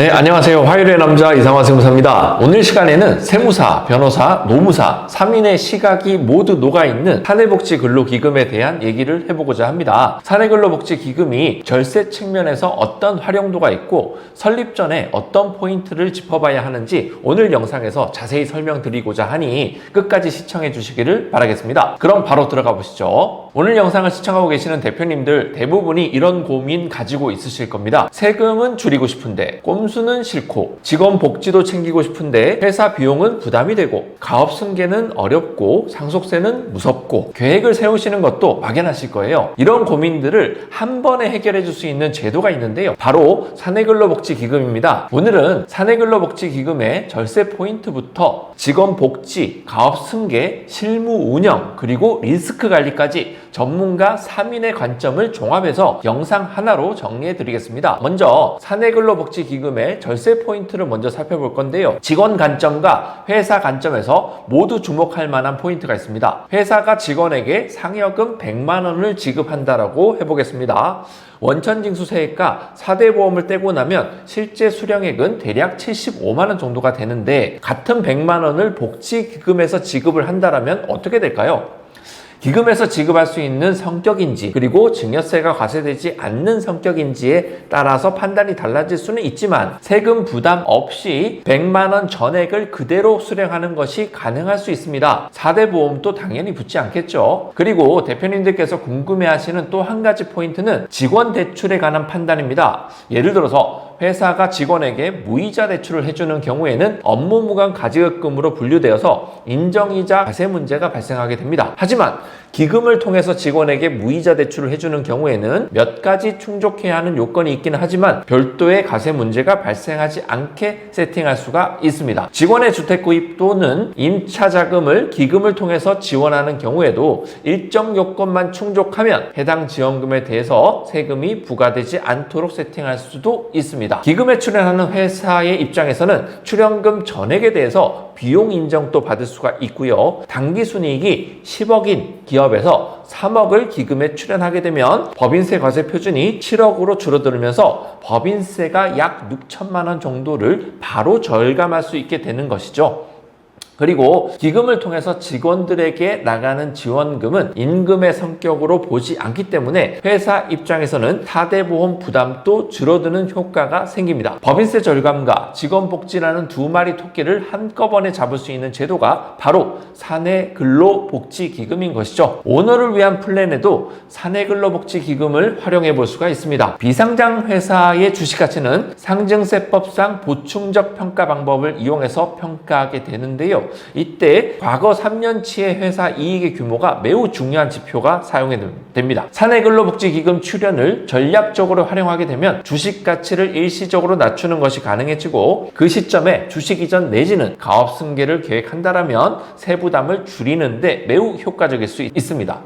네, 안녕하세요. 화요일의 남자 이상화 세무사입니다. 오늘 시간에는 세무사, 변호사, 노무사, 3인의 시각이 모두 녹아있는 사내복지근로기금에 대한 얘기를 해보고자 합니다. 사내근로복지기금이 절세 측면에서 어떤 활용도가 있고 설립 전에 어떤 포인트를 짚어봐야 하는지 오늘 영상에서 자세히 설명드리고자 하니 끝까지 시청해 주시기를 바라겠습니다. 그럼 바로 들어가 보시죠. 오늘 영상을 시청하고 계시는 대표님들 대부분이 이런 고민 가지고 있으실 겁니다. 세금은 줄이고 싶은데 꼼수는 싫고 직원 복지도 챙기고 싶은데 회사 비용은 부담이 되고 가업 승계는 어렵고 상속세는 무섭고 계획을 세우시는 것도 막연하실 거예요. 이런 고민들을 한 번에 해결해 줄 수 있는 제도가 있는데요. 바로 사내근로복지기금입니다. 오늘은 사내근로복지기금의 절세 포인트부터 직원 복지, 가업 승계, 실무 운영, 그리고 리스크 관리까지 전문가 3인의 관점을 종합해서 영상 하나로 정리해 드리겠습니다. 먼저 사내근로복지기금의 절세 포인트를 먼저 살펴볼 건데요. 직원 관점과 회사 관점에서 모두 주목할 만한 포인트가 있습니다. 회사가 직원에게 상여금 100만 원을 지급한다라고 해보겠습니다. 원천징수세액과 4대 보험을 떼고 나면 실제 수령액은 대략 75만 원 정도가 되는데 같은 100만 원을 복지기금에서 지급을 한다면 어떻게 될까요? 기금에서 지급할 수 있는 성격인지 그리고 증여세가 과세되지 않는 성격인지에 따라서 판단이 달라질 수는 있지만 세금 부담 없이 100만 원 전액을 그대로 수령하는 것이 가능할 수 있습니다. 4대 보험도 당연히 붙지 않겠죠. 그리고 대표님들께서 궁금해하시는 또 한 가지 포인트는 직원 대출에 관한 판단입니다. 예를 들어서 회사가 직원에게 무이자 대출을 해주는 경우에는 업무무관 가지급금으로 분류되어서 인정이자 과세 문제가 발생하게 됩니다. 하지만 기금을 통해서 직원에게 무이자 대출을 해주는 경우에는 몇 가지 충족해야 하는 요건이 있기는 하지만 별도의 과세 문제가 발생하지 않게 세팅할 수가 있습니다. 직원의 주택 구입 또는 임차 자금을 기금을 통해서 지원하는 경우에도 일정 요건만 충족하면 해당 지원금에 대해서 세금이 부과되지 않도록 세팅할 수도 있습니다. 기금에 출연하는 회사의 입장에서는 출연금 전액에 대해서 비용 인정도 받을 수가 있고요. 당기순이익이 10억인 기업에서 3억을 기금에 출연하게 되면 법인세 과세 표준이 7억으로 줄어들면서 법인세가 약 6천만 원 정도를 바로 절감할 수 있게 되는 것이죠. 그리고 기금을 통해서 직원들에게 나가는 지원금은 임금의 성격으로 보지 않기 때문에 회사 입장에서는 4대 보험 부담도 줄어드는 효과가 생깁니다. 법인세 절감과 직원복지라는 두 마리 토끼를 한꺼번에 잡을 수 있는 제도가 바로 사내근로복지기금인 것이죠. 오너를 위한 플랜에도 사내근로복지기금을 활용해 볼 수가 있습니다. 비상장 회사의 주식가치는 상증세법상 보충적 평가 방법을 이용해서 평가하게 되는데요. 이때 과거 3년치의 회사 이익의 규모가 매우 중요한 지표가 사용이 됩니다. 사내근로복지기금 출연을 전략적으로 활용하게 되면 주식 가치를 일시적으로 낮추는 것이 가능해지고 그 시점에 주식 이전 내지는 가업 승계를 계획한다면 세부담을 줄이는데 매우 효과적일 수 있습니다.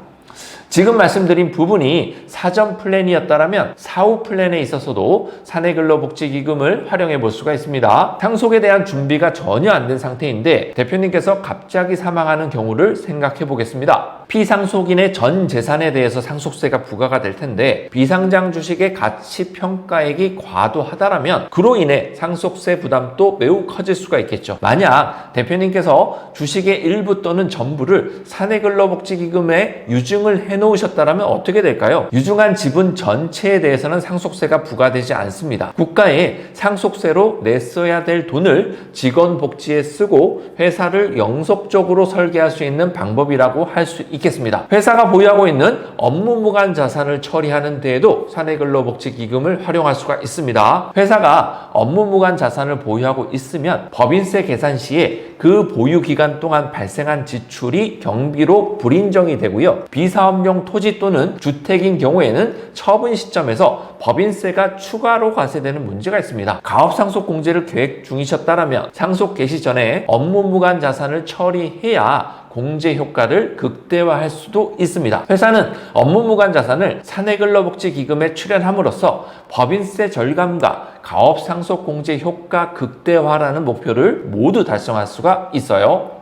지금 말씀드린 부분이 사전 플랜이었다면 사후 플랜에 있어서도 사내근로복지기금을 활용해 볼 수가 있습니다. 상속에 대한 준비가 전혀 안 된 상태인데 대표님께서 갑자기 사망하는 경우를 생각해 보겠습니다. 피상속인의 전 재산에 대해서 상속세가 부과가 될 텐데 비상장 주식의 가치 평가액이 과도하다면 그로 인해 상속세 부담도 매우 커질 수가 있겠죠. 만약 대표님께서 주식의 일부 또는 전부를 사내근로복지기금에 유증을 해놓으셨다면 어떻게 될까요? 유증한 지분 전체에 대해서는 상속세가 부과되지 않습니다. 국가에 상속세로 냈어야 될 돈을 직원 복지에 쓰고 회사를 영속적으로 설계할 수 있는 방법이라고 할 수 있겠습니다. 회사가 보유하고 있는 업무무관 자산을 처리하는 데에도 사내근로복지기금을 활용할 수가 있습니다. 회사가 업무무관 자산을 보유하고 있으면 법인세 계산 시에 그 보유 기간 동안 발생한 지출이 경비로 불인정이 되고요. 비사업용 토지 또는 주택인 경우에는 처분 시점에서 법인세가 추가로 과세되는 문제가 있습니다. 가업상속 공제를 계획 중이셨다면 상속 개시 전에 업무무관 자산을 처리해야 공제 효과를 극대화할 수도 있습니다. 회사는 업무무관 자산을 사내근로복지기금에 출연함으로써 법인세 절감과 가업상속 공제 효과 극대화라는 목표를 모두 달성할 수가 있어요.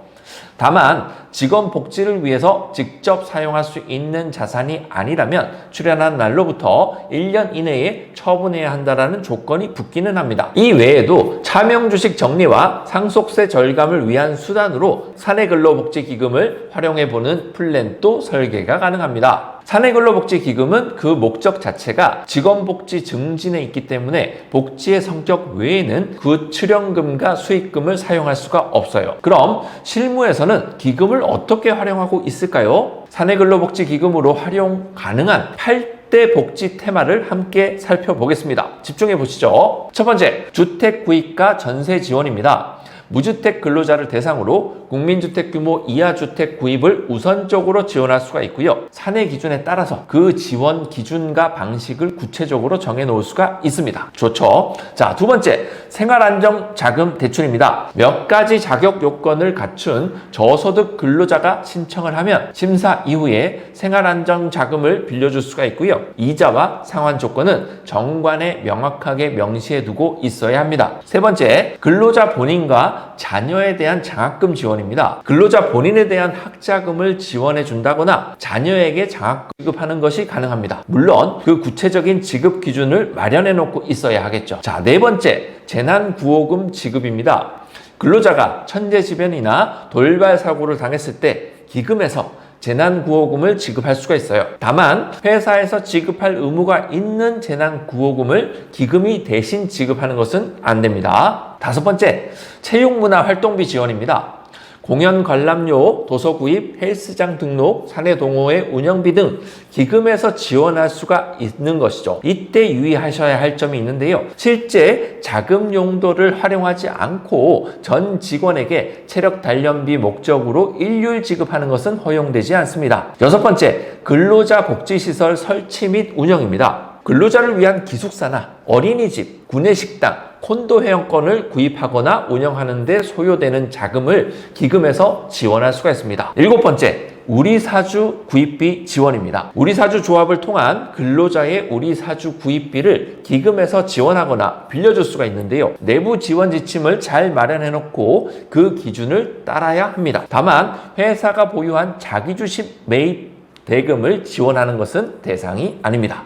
다만 직원 복지를 위해서 직접 사용할 수 있는 자산이 아니라면 출연한 날로부터 1년 이내에 처분해야 한다는 조건이 붙기는 합니다. 이 외에도 차명주식 정리와 상속세 절감을 위한 수단으로 사내근로복지기금을 활용해보는 플랜도 설계가 가능합니다. 사내근로복지기금은 그 목적 자체가 직원복지 증진에 있기 때문에 복지의 성격 외에는 그 출연금과 수익금을 사용할 수가 없어요. 그럼 실무에서는 기금을 어떻게 활용하고 있을까요? 사내근로복지기금으로 활용 가능한 8대 복지 테마를 함께 살펴보겠습니다. 집중해 보시죠. 첫 번째, 주택구입과 전세 지원입니다. 무주택 근로자를 대상으로 국민주택 규모 이하 주택 구입을 우선적으로 지원할 수가 있고요. 사내 기준에 따라서 그 지원 기준과 방식을 구체적으로 정해 놓을 수가 있습니다. 좋죠? 자, 두 번째, 생활안정자금 대출입니다. 몇 가지 자격 요건을 갖춘 저소득 근로자가 신청을 하면 심사 이후에 생활안정자금을 빌려줄 수가 있고요. 이자와 상환 조건은 정관에 명확하게 명시해 두고 있어야 합니다. 세 번째, 근로자 본인과 자녀에 대한 장학금 지원입니다. 근로자 본인에 대한 학자금을 지원해 준다거나 자녀에게 장학금 지급하는 것이 가능합니다. 물론 그 구체적인 지급 기준을 마련해 놓고 있어야 하겠죠. 자, 네 번째, 재난구호금 지급입니다. 근로자가 천재지변이나 돌발 사고를 당했을 때 기금에서 재난구호금을 지급할 수가 있어요. 다만 회사에서 지급할 의무가 있는 재난구호금을 기금이 대신 지급하는 것은 안 됩니다. 다섯 번째, 체육문화활동비 지원입니다. 공연 관람료, 도서 구입, 헬스장 등록, 사내 동호회 운영비 등 기금에서 지원할 수가 있는 것이죠. 이때 유의하셔야 할 점이 있는데요. 실제 자금 용도를 활용하지 않고 전 직원에게 체력 단련비 목적으로 일률 지급하는 것은 허용되지 않습니다. 여섯 번째, 근로자 복지시설 설치 및 운영입니다. 근로자를 위한 기숙사나 어린이집, 구내식당, 콘도 회원권을 구입하거나 운영하는 데 소요되는 자금을 기금에서 지원할 수가 있습니다. 일곱 번째, 우리사주 구입비 지원입니다. 우리사주 조합을 통한 근로자의 우리사주 구입비를 기금에서 지원하거나 빌려줄 수가 있는데요. 내부 지원 지침을 잘 마련해 놓고 그 기준을 따라야 합니다. 다만 회사가 보유한 자기주식 매입 대금을 지원하는 것은 대상이 아닙니다.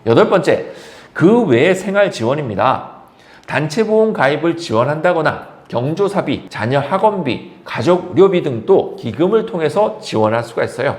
여덟 번째, 그 외의 생활 지원입니다. 단체보험 가입을 지원한다거나 경조사비, 자녀 학원비, 가족료비 등도 기금을 통해서 지원할 수가 있어요.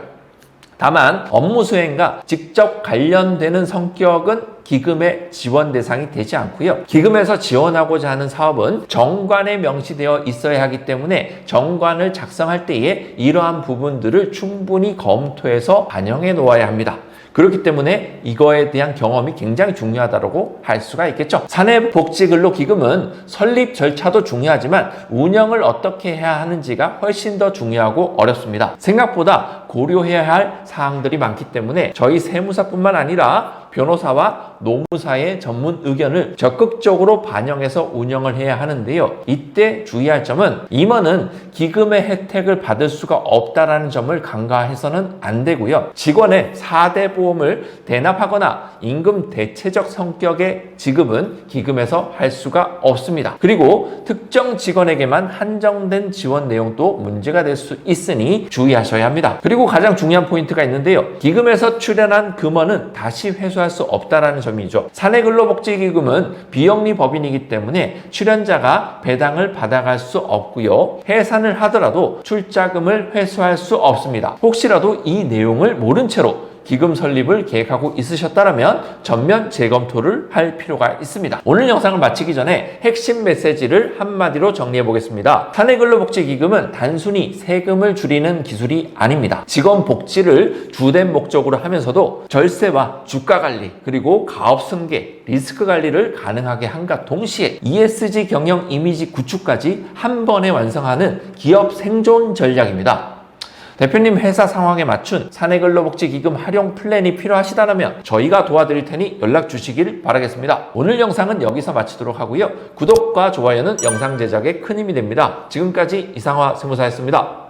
다만 업무 수행과 직접 관련되는 성격은 기금의 지원 대상이 되지 않고요. 기금에서 지원하고자 하는 사업은 정관에 명시되어 있어야 하기 때문에 정관을 작성할 때에 이러한 부분들을 충분히 검토해서 반영해 놓아야 합니다. 그렇기 때문에 이거에 대한 경험이 굉장히 중요하다고 할 수가 있겠죠. 사내복지근로기금은 설립 절차도 중요하지만 운영을 어떻게 해야 하는지가 훨씬 더 중요하고 어렵습니다. 생각보다 고려해야 할 사항들이 많기 때문에 저희 세무사뿐만 아니라 변호사와 노무사의 전문 의견을 적극적으로 반영해서 운영을 해야 하는데요. 이때 주의할 점은 임원은 기금의 혜택을 받을 수가 없다는 점을 간과해서는 안 되고요. 직원의 4대 보험을 대납하거나 임금 대체적 성격의 지급은 기금에서 할 수가 없습니다. 그리고 특정 직원에게만 한정된 지원 내용도 문제가 될 수 있으니 주의하셔야 합니다. 그리고 가장 중요한 포인트가 있는데요. 기금에서 출연한 금원은 다시 회수할 수 없다라는 점이죠. 사내근로복지기금은 비영리 법인이기 때문에 출연자가 배당을 받아갈 수 없고요. 해산을 하더라도 출자금을 회수할 수 없습니다. 혹시라도 이 내용을 모른 채로 기금 설립을 계획하고 있으셨다면 전면 재검토를 할 필요가 있습니다. 오늘 영상을 마치기 전에 핵심 메시지를 한마디로 정리해 보겠습니다. 사내근로복지기금은 단순히 세금을 줄이는 기술이 아닙니다. 직원 복지를 주된 목적으로 하면서도 절세와 주가 관리, 그리고 가업 승계, 리스크 관리를 가능하게 함과 동시에 ESG 경영 이미지 구축까지 한 번에 완성하는 기업 생존 전략입니다. 대표님 회사 상황에 맞춘 사내근로복지기금 활용 플랜이 필요하시다면 저희가 도와드릴 테니 연락 주시길 바라겠습니다. 오늘 영상은 여기서 마치도록 하고요. 구독과 좋아요는 영상 제작에 큰 힘이 됩니다. 지금까지 이상화 세무사였습니다.